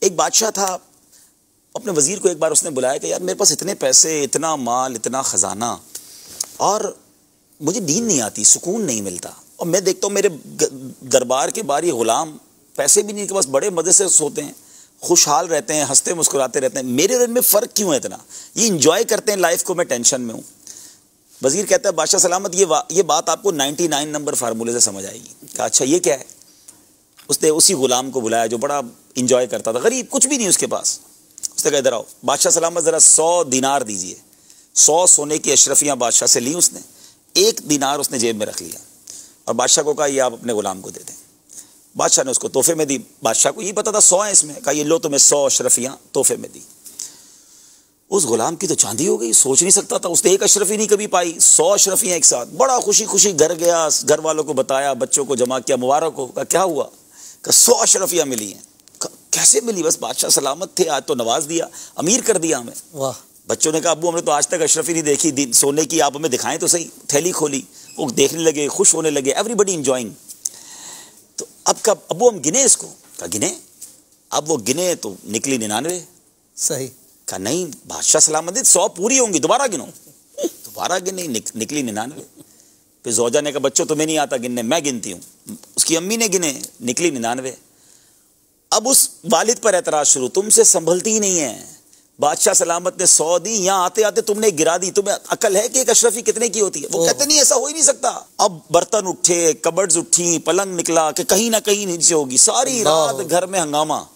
एक बादशाह था, अपने वजीर को एक बार उसने बुलाया कि यार मेरे पास इतने पैसे, इतना माल, इतना खजाना, और मुझे नींद नहीं आती, सुकून नहीं मिलता, और मैं देखता हूँ मेरे दरबार के बाहर ये गुलाम पैसे भी नहीं के पास बड़े मजे से सोते हैं, खुशहाल रहते हैं, हंसते मुस्कुराते रहते हैं, मेरे और इनमें फ़र्क क्यों है इतना? ये इंजॉय करते हैं लाइफ को, मैं टेंशन में हूँ। वजीर कहता है बादशाह सलामत, ये बात आपको 99 नंबर फार्मूले से समझ आएगी। कहा अच्छा ये क्या है? उसने उसी गुलाम को बुलाया जो बड़ा इंजॉय करता था, गरीब, कुछ भी नहीं उसके पास। उसने कहा इधर आओ बादशाह सलामत, ज़रा 100 दिनार दीजिए। 100 सोने की अशरफियाँ बादशाह से ली उसने, 1 दिनार उसने जेब में रख लिया और बादशाह को कहा ये आप अपने गुलाम को दे दें। बादशाह ने उसको तोहफे में दी। बादशाह को ये पता था 100 है इसमें, कहा ये लो तुम्हें 100 अशरफियाँ तोहफे में दी। उस गुलाम की तो चांदी हो गई, सोच नहीं सकता था, उसने एक अशरफी नहीं कभी पाई, 100 अशरफियाँ एक साथ। बड़ा खुशी खुशी घर गया, घर वालों को बताया, बच्चों को जमा किया, मुबारक हो। कहा क्या हुआ? कहा 100 अशरफियाँ मिली हैं। कैसे मिली? बस बादशाह सलामत थे, आज तो नवाज दिया, अमीर कर दिया हमें। वाह। बच्चों ने कहा अब्बू हमने तो आज तक अशरफी नहीं देखी, सोने की, आप हमें दिखाएं तो सही। थैली खोली, वो देखने लगे, खुश होने लगे, एवरीबडी इंजॉइंग। तो अब कब अब्बू हम गिने इसको? कहा गिने। अब वो गिने तो निकली 99। सही। कहा नहीं बादशाह सलामत, 100 पूरी होंगी, दोबारा गिनो। दोबारा गिनी, निकली 99। फिर जोजा ने कहा बच्चों तुम्हें नहीं आता गिनने, मैं गिनती हूँ। उसकी अम्मी ने गिने, निकली 99। अब उस वालिद पर एतराज शुरू, तुमसे संभलती ही नहीं है। बादशाह सलामत ने 100 दी, यहाँ आते आते तुमने गिरा दी, तुम्हें अकल है कि एक अशरफी कितने की होती है? वो कहते नहीं ऐसा हो ही नहीं सकता। अब बर्तन उठे, कबर्ड्स उठी, पलंग निकला कि कहीं ना कहीं नीचे होगी। सारी रात घर में हंगामा।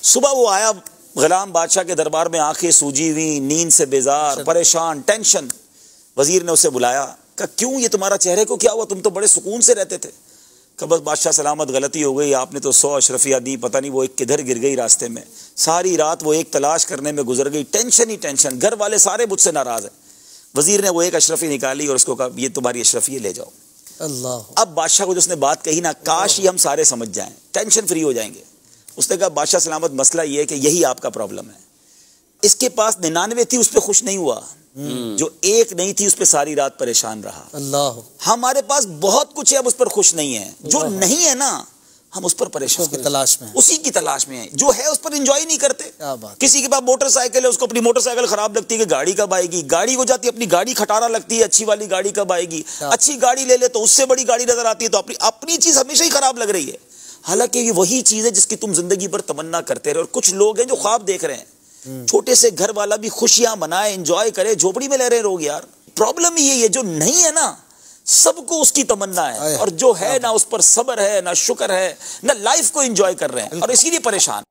सुबह वो आया गुलाम बादशाह के दरबार में, आंखें सूजी हुई, नींद से बेजार, परेशान, टेंशन। वजीर ने उसे बुलाया, कहा क्यों, ये तुम्हारा चेहरे को क्या हुआ? तुम तो बड़े सुकून से रहते थे। कहा बस बादशाह सलामत गलती हो गई, आपने तो 100 अशरफिया दी, पता नहीं वो एक किधर गिर गई रास्ते में। सारी रात वो एक तलाश करने में गुजर गई, टेंशन ही टेंशन, घर वाले सारे मुझसे नाराज हैं। वजीर ने वो एक अशरफी निकाली और उसको कहा ये तुम्हारी अशरफी ले जाओ। अल्लाह। अब बादशाह को जो उसने बात कही ना, काश ये हम सारे समझ जाएं, टेंशन फ्री हो जाएंगे। उसने कहा बादशाह सलामत मसला ये है कि यही आपका प्रॉब्लम है। इसके पास 99 थी, उस पर खुश नहीं हुआ, जो एक नहीं थी उस पर सारी रात परेशान रहा। अल्लाह। हमारे पास बहुत कुछ है, अब उस पर खुश नहीं है। जो नहीं है ना, हम उस पर परेशान की तलाश में, उसी की तलाश में है। जो है उस पर एंजॉय नहीं करते। क्या बात। किसी के पास मोटरसाइकिल है, उसको अपनी मोटरसाइकिल खराब लगती है कि गाड़ी कब आएगी, गाड़ी हो जाती है अपनी गाड़ी खटारा लगती है, अच्छी वाली गाड़ी कब आएगी। अच्छी गाड़ी ले ले तो उससे बड़ी गाड़ी नजर आती है, तो अपनी चीज हमेशा ही खराब लग रही है। हालांकि ये वही चीज है जिसकी तुम जिंदगी भर तमन्ना करते रहे। और कुछ लोग हैं जो ख्वाब देख रहे हैं, छोटे से घर वाला भी खुशियां मनाए, एंजॉय करे, झोपड़ी में रह रहे लोग। यार प्रॉब्लम ये है, जो नहीं है ना सबको उसकी तमन्ना है, और जो है ना उस पर सब्र है, ना शुक्र है, ना लाइफ को एंजॉय कर रहे हैं, और इसीलिए परेशान।